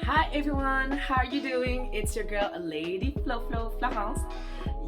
Hi everyone, how are you doing? It's your girl Lady Flo Florence.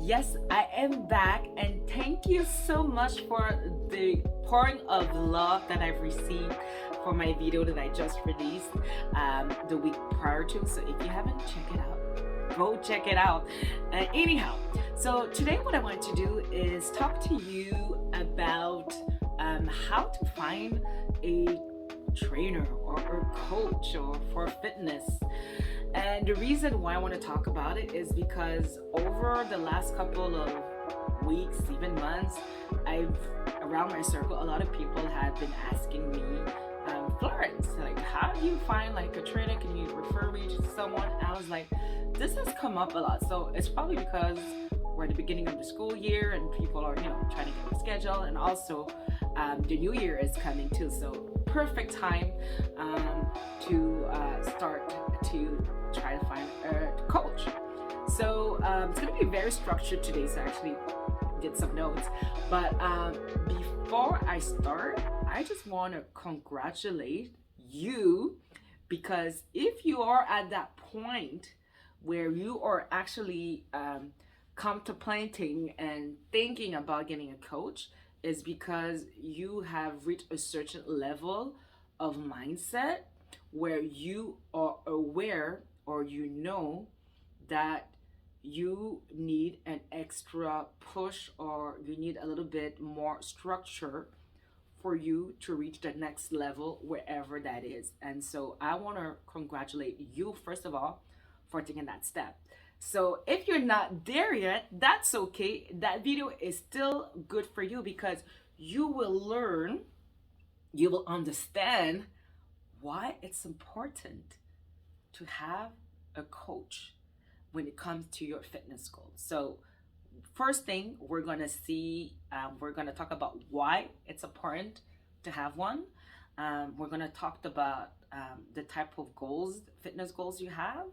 Yes, I am back and thank you so much for the pouring of love that I've received for my video that I just released the week prior to. So if you haven't checked it out, go check it out. Anyhow, so today what I want to do is talk to you about how to find a trainer or coach or for fitness. And the reason why I want to talk about it is because over the last couple of weeks, even months, I've around my circle, a lot of people have been asking me, Florence, like, how do you find like a trainer? Can you refer me to someone? And I was like, this has come up a lot. So it's probably because we're at the beginning of the school year and people are, trying to get a schedule. And also, the new year is coming too. So perfect time to start to try to find a coach. So it's going to be very structured today. So I actually did some notes. But before I start, I just want to congratulate you because if you are at that point where you are actually contemplating and thinking about getting a coach, is because you have reached a certain level of mindset where you are aware or you know that you need an extra push or you need a little bit more structure for you to reach the next level wherever that is. And so I want to congratulate you first of all for taking that step. So if you're not there yet, that's okay. That video is still good for you because you will learn, you will understand why it's important to have a coach when it comes to your fitness goals. So first thing we're gonna see, we're gonna talk about why it's important to have one. We're gonna talk about the type of goals, fitness goals you have,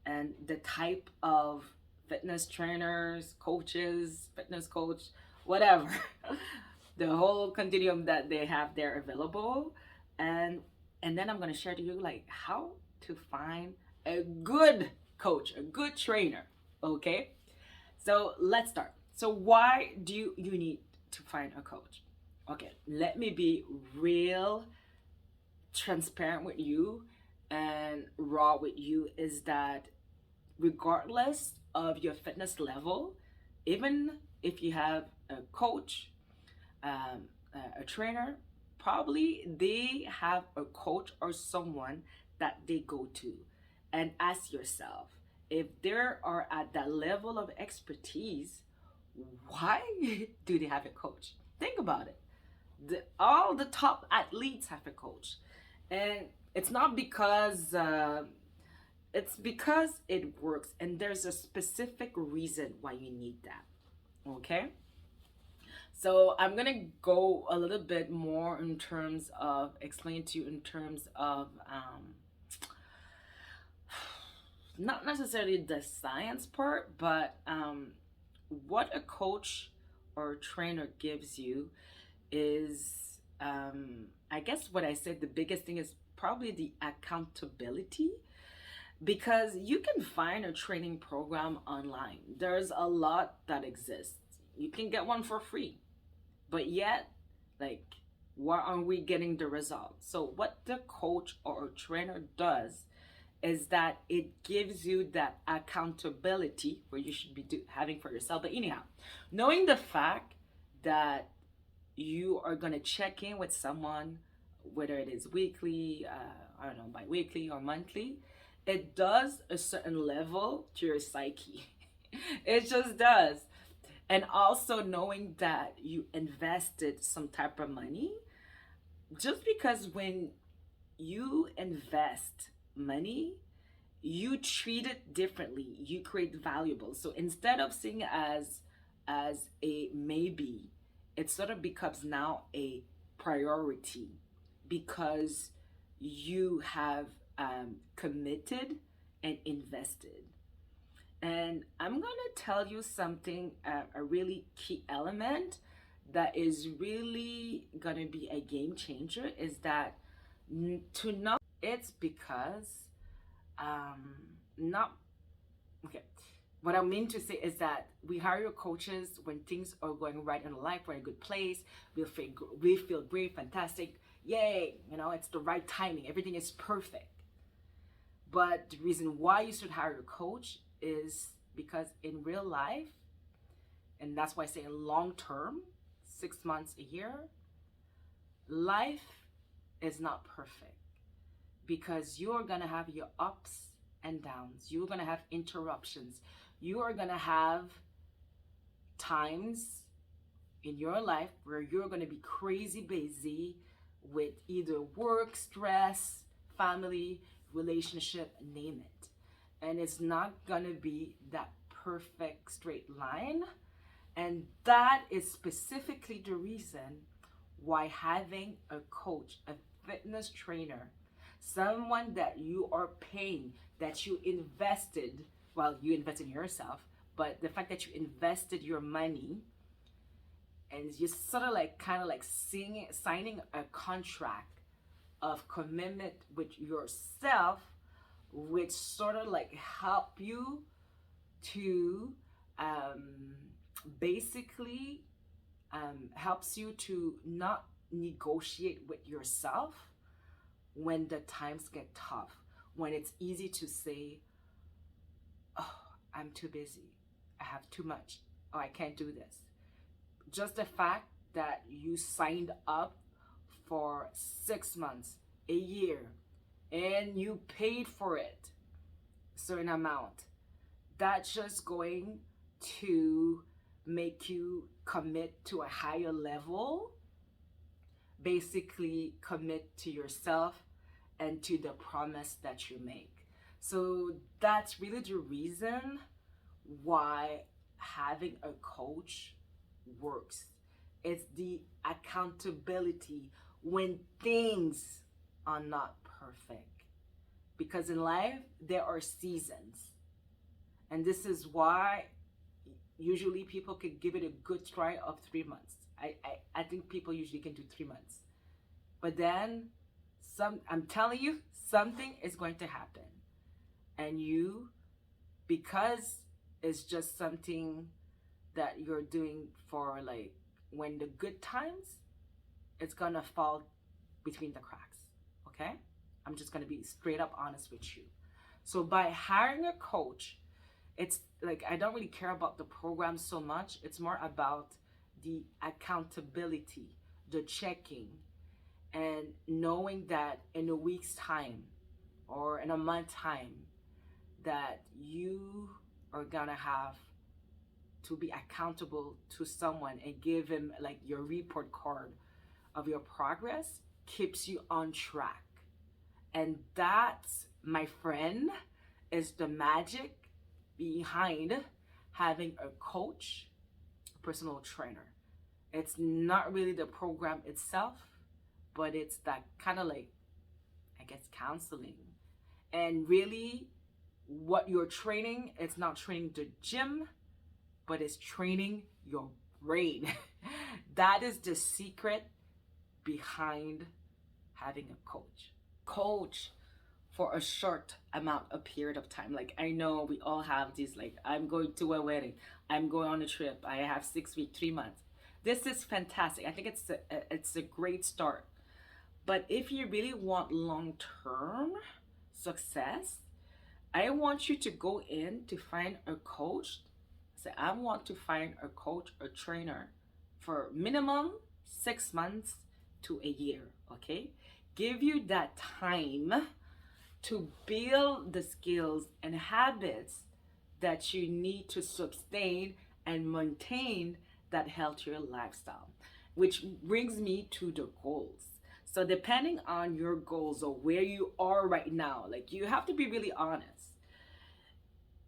and the type of fitness trainers, coaches, fitness coach, whatever, the whole continuum that they have there available, and then I'm gonna share to you like how to find a good coach, a good trainer. Okay, so let's start. So why do you need to find a coach? Okay, let me be real transparent with you and raw with you is that regardless of your fitness level, even if you have a coach, a trainer, probably they have a coach or someone that they go to. And ask yourself if they are at that level of expertise, why do they have a coach? Think about it. All the top athletes have a coach. And it's not because it's because it works and there's a specific reason why you need that. Okay, so I'm gonna go a little bit more in terms of explain to you in terms of not necessarily the science part, but what a coach or trainer gives you is I guess what I said the biggest thing is probably the accountability, because you can find a training program online. There's a lot that exists. You can get one for free, but yet, like, why aren't we getting the results? So, what the coach or trainer does is that it gives you that accountability where you should be having for yourself. But, anyhow, knowing the fact that you are going to check in with someone, whether it is weekly, I don't know, bi weekly or monthly, it does a certain level to your psyche. It just does. And also knowing that you invested some type of money, just because when you invest money, you treat it differently. You create valuables. So instead of seeing it as a maybe, it sort of becomes now a priority because you have committed and invested. And I'm gonna tell you something, a really key element that is really gonna be a game changer is that to not, it's because not okay. What I mean to say is that we hire coaches when things are going right in life. We're in a good place. We feel great, fantastic. Yay! It's the right timing. Everything is perfect. But the reason why you should hire a coach is because in real life, and that's why I say long term, 6 months, a year, life is not perfect because you're gonna have your ups and downs. You're gonna have interruptions. You are gonna have times in your life where you're gonna be crazy busy with either work, stress, family, relationship, name it. And it's not gonna be that perfect straight line. And that is specifically the reason why having a coach, a fitness trainer, someone that you are paying, that you invested, well, you invested in yourself, but the fact that you invested your money and you sort of like kind of like signing a contract of commitment with yourself, which sort of like help you to basically helps you to not negotiate with yourself when the times get tough, when it's easy to say, oh, I'm too busy, I have too much, oh, I can't do this. Just the fact that you signed up for 6 months, a year, and you paid for it a certain amount, that's just going to make you commit to a higher level, basically commit to yourself and to the promise that you make. So that's really the reason why having a coach works. It's the accountability when things are not perfect. Because in life, there are seasons. And this is why usually people could give it a good try of 3 months. I think people usually can do 3 months. But then I'm telling you, something is going to happen. And you, because it's just something that you're doing for like when the good times, it's gonna fall between the cracks. Okay? I'm just gonna be straight up honest with you. So by hiring a coach, it's like I don't really care about the program so much. It's more about the accountability, the checking, and knowing that in a week's time or in a month's time that you are gonna have to be accountable to someone and give him like your report card of your progress keeps you on track. And that, my friend, is the magic behind having a coach, a personal trainer. It's not really the program itself, but it's that kind of like, I guess, counseling. And really, what you're training, it's not training the gym, but it's training your brain. That is the secret behind having a coach. Coach for a short amount, a period of time. Like I know we all have these, like I'm going to a wedding, I'm going on a trip, I have 6 weeks, 3 months. This is fantastic. I think it's a great start. But if you really want long-term success, I want you to go in to find a coach. Say, I want to find a coach, a trainer for minimum 6 months to a year, okay? Give you that time to build the skills and habits that you need to sustain and maintain that healthier lifestyle. Which brings me to the goals. So depending on your goals or where you are right now, like you have to be really honest.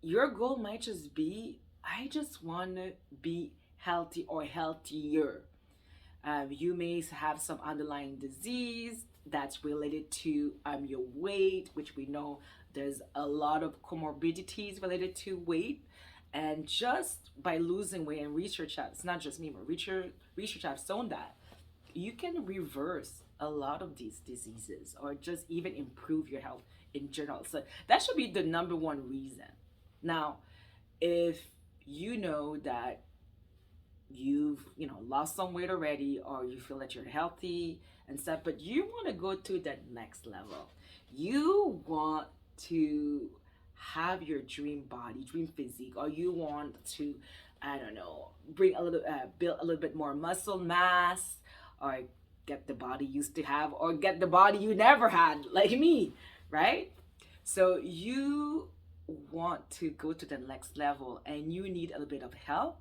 Your goal might just be, I just want to be healthy or healthier. You may have some underlying disease that's related to your weight, which we know there's a lot of comorbidities related to weight. And just by losing weight, and research, it's not just me, but research has shown that you can reverse a lot of these diseases or just even improve your health in general. So that should be the number one reason. Now, if you know that you've lost some weight already, or you feel that you're healthy and stuff, but you want to go to that next level, you want to have your dream body, dream physique, or you want to, I don't know, bring a little build a little bit more muscle mass, or get the body you used to have, or get the body you never had, like me, right? So you want to go to the next level and you need a little bit of help,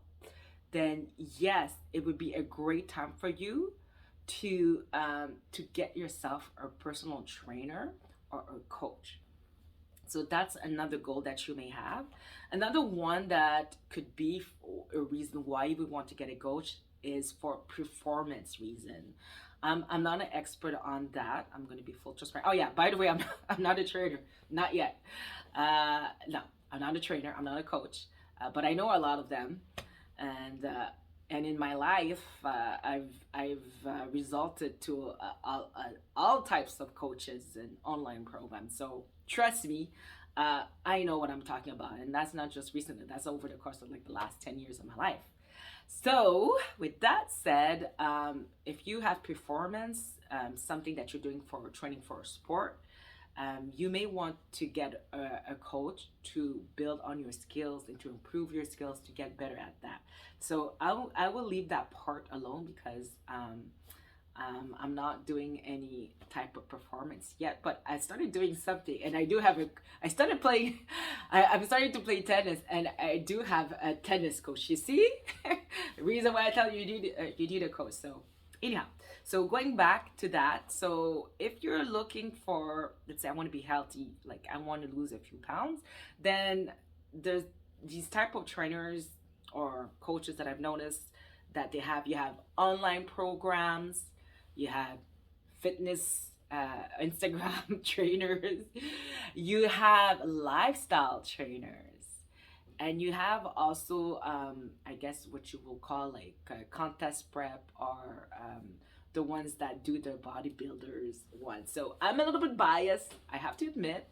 then yes, it would be a great time for you to get yourself a personal trainer or a coach. So that's another goal that you may have. Another one that could be a reason why you would want to get a coach is for performance reason. I'm not an expert on that. I'm going to be full transparent. Oh yeah, by the way, I'm not a trainer, not yet. No, I'm not a trainer. I'm not a coach, but I know a lot of them, and in my life, I've resulted to all types of coaches and online programs. So trust me, I know what I'm talking about, and that's not just recently. That's over the course of like the last 10 years of my life. So with that said, if you have performance, something that you're doing for training for a sport, you may want to get a coach to build on your skills and to improve your skills to get better at that. So I will leave that part alone because I'm not doing any type of performance yet, but I started doing something, and I started playing. I'm starting to play tennis, and I do have a tennis coach. You see, the reason why I tell you you need a coach. So anyhow, so going back to that, so if you're looking for, let's say I want to be healthy, like I want to lose a few pounds, then there's these type of trainers or coaches that I've noticed that you have online programs, you have fitness Instagram trainers, you have lifestyle trainers, and you have also I guess what you will call like contest prep, or the ones that do the bodybuilders one. So I'm a little bit biased, I have to admit.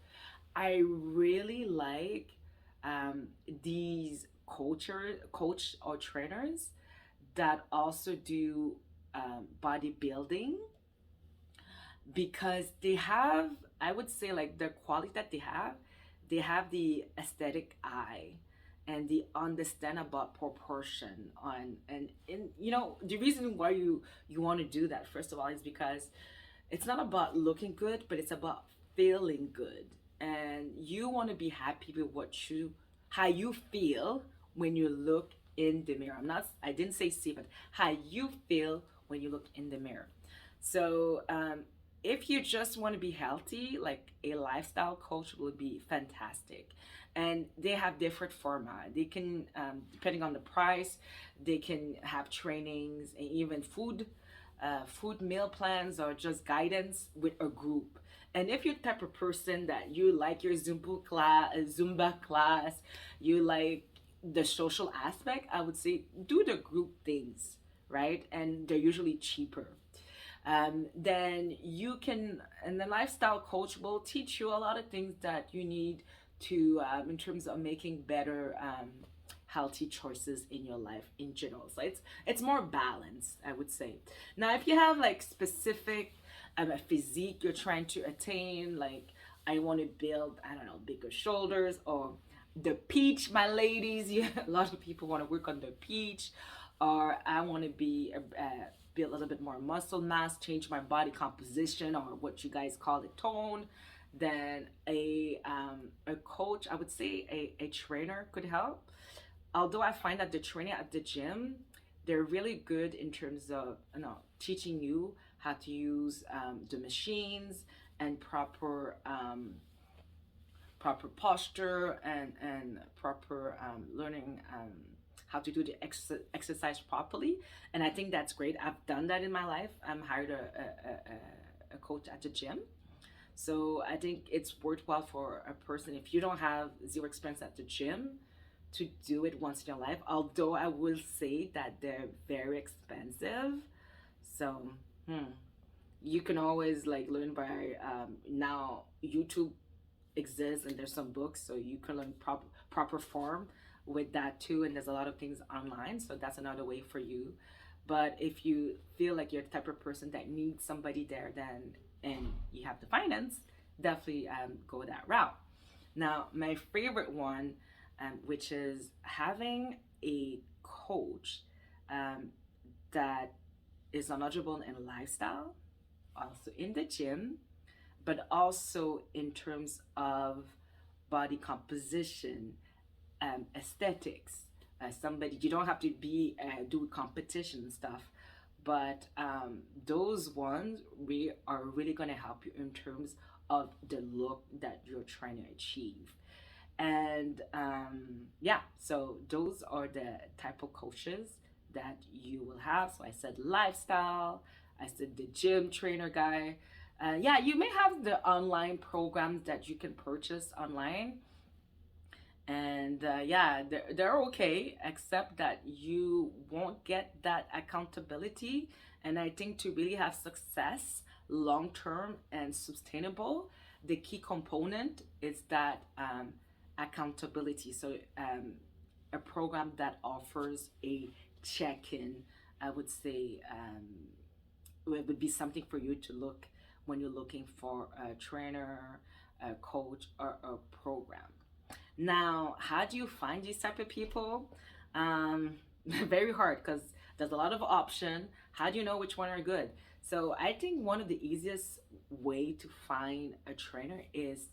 I really like these coach or trainers that also do bodybuilding, because they have, I would say, like the quality that they have the aesthetic eye, and they understand about proportion on, and the reason why you want to do that, first of all, is because it's not about looking good, but it's about feeling good, and you want to be happy with how you feel when you look in the mirror. I didn't say see, but how you feel when you look in the mirror. So if you just want to be healthy, like a lifestyle coach would be fantastic. And they have different format. They can, depending on the price, they can have trainings and even food meal plans, or just guidance with a group. And if you're the type of person that you like your Zumba class, you like the social aspect, I would say do the group things, right? And they're usually cheaper. Then you can, and the lifestyle coach will teach you a lot of things that you need to, in terms of making better, healthy choices in your life in general. So it's more balanced, I would say. Now, if you have like specific a physique you're trying to attain, like I want to build, I don't know, bigger shoulders, or the peach, my ladies. Yeah, a lot of people want to work on the peach, or I want to build a little bit more muscle mass, change my body composition, or what you guys call it, tone. Then a coach, I would say a trainer could help. Although I find that the training at the gym, they're really good in terms of teaching you how to use the machines, and proper posture, and proper learning how to do the exercise properly. And I think that's great. I've done that in my life. I'm hired a coach at the gym. So I think it's worthwhile for a person, if you don't have zero experience at the gym, to do it once in your life. Although I will say that they're very expensive. So you can always like learn by now YouTube exists, and there's some books, so you can learn proper form with that too. And there's a lot of things online, so that's another way for you. But if you feel like you're the type of person that needs somebody there, then and you have the finance, definitely go that route. Now, my favorite one, which is having a coach um, that is knowledgeable in lifestyle, also in the gym, but also in terms of body composition, aesthetics. Somebody, you don't have to be do competition stuff, but those ones are really going to help you in terms of the look that you're trying to achieve. And yeah, so those are the type of coaches that you will have. So I said lifestyle, I said the gym trainer guy. Yeah, you may have the online programs that you can purchase online, and yeah, they're okay, except that you won't get that accountability. And I think to really have success long term and sustainable, the key component is that accountability. So a program that offers a check-in, I would say, it would be something for you to look when you're looking for a trainer, a coach, or a program. Now, how do you find these type of people? Very hard, because there's a lot of option. How do you know which one are good? So I think one of the easiest way to find a trainer is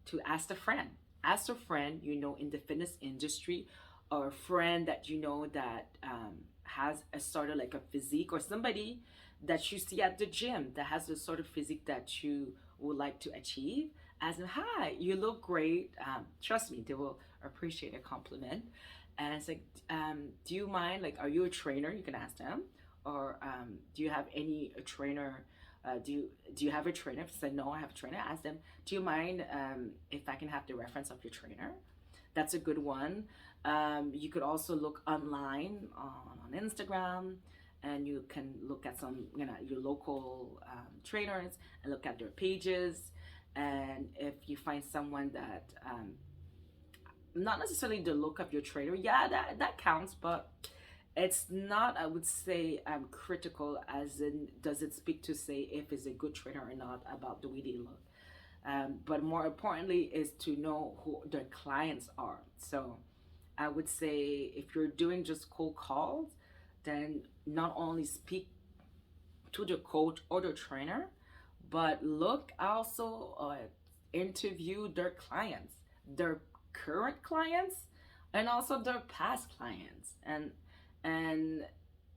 to ask a friend. Ask a friend you know in the fitness industry, or a friend that you know that has a sort of like a physique, or somebody that you see at the gym that has the sort of physique that you would like to achieve. As in, hi, you look great. Trust me, they will appreciate a compliment. And it's like, do you mind? Like, are you a trainer? You can ask them. Or do you have any a trainer? Do you have a trainer? If they say no, I have a trainer. Ask them. Do you mind if I can have the reference of your trainer? That's a good one. You could also look online on Instagram, and you can look at some, your local trainers and look at their pages. And if you find someone that not necessarily the look of your trainer, yeah, that counts, but it's not, I would say, critical, as in does it speak to say if it's a good trainer or not about the way they look. But more importantly is to know who their clients are. So I would say if you're doing just cold calls, then not only speak to the coach or the trainer, but look also, interview their clients, their current clients, and also their past clients. And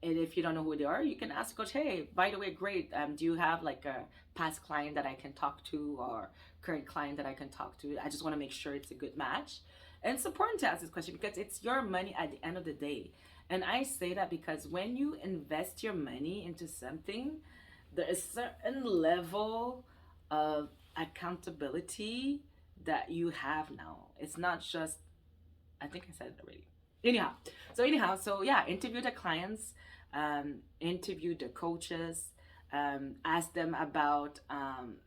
if you don't know who they are, you can ask coach, hey, by the way, great, do you have like a past client that I can talk to, or current client that I can talk to? I just want to make sure it's a good match. And it's important to ask this question because it's your money at the end of the day. And I say that because when you invest your money into something, there is a certain level of accountability that you have now. It's not just, I think I said it already. So yeah, interview the clients, interview the coaches, ask them about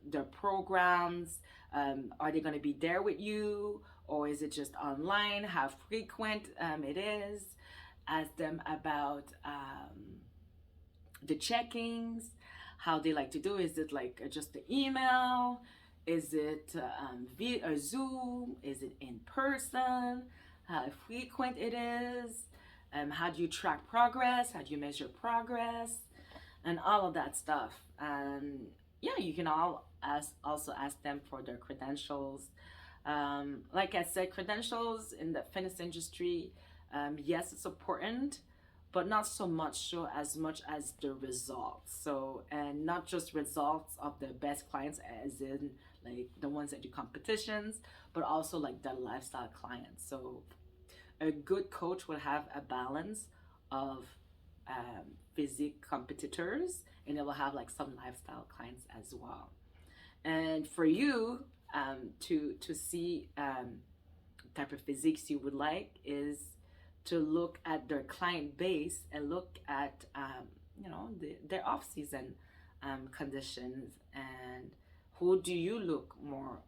their programs. Are they going to be there with you, or is it just online? How frequent it is? Ask them about the checkings, how they like to do. Is it like just the email? Is it via Zoom? Is it in person? How frequent it is? How do you track progress? How do you measure progress? And all of that stuff. And yeah, you can also ask them for their credentials. Like I said, credentials in the fitness industry, yes, it's important, but not so much as the results. So, and not just results of the best clients, as in like the ones that do competitions, but also like the lifestyle clients. So a good coach will have a balance of physique competitors, and it will have like some lifestyle clients as well. And for you to see type of physiques you would like is to look at their client base and look at their off season conditions, and who do you look more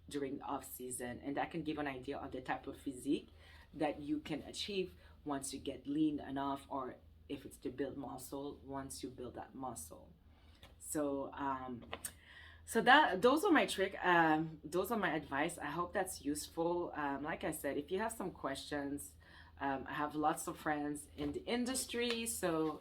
during the off season, and that can give an idea of the type of physique that you can achieve once you get lean enough, or if it's to build muscle, once you build that muscle. So that those are my trick. Those are my advice. I hope that's useful. Like I said, if you have some questions, I have lots of friends in the industry, so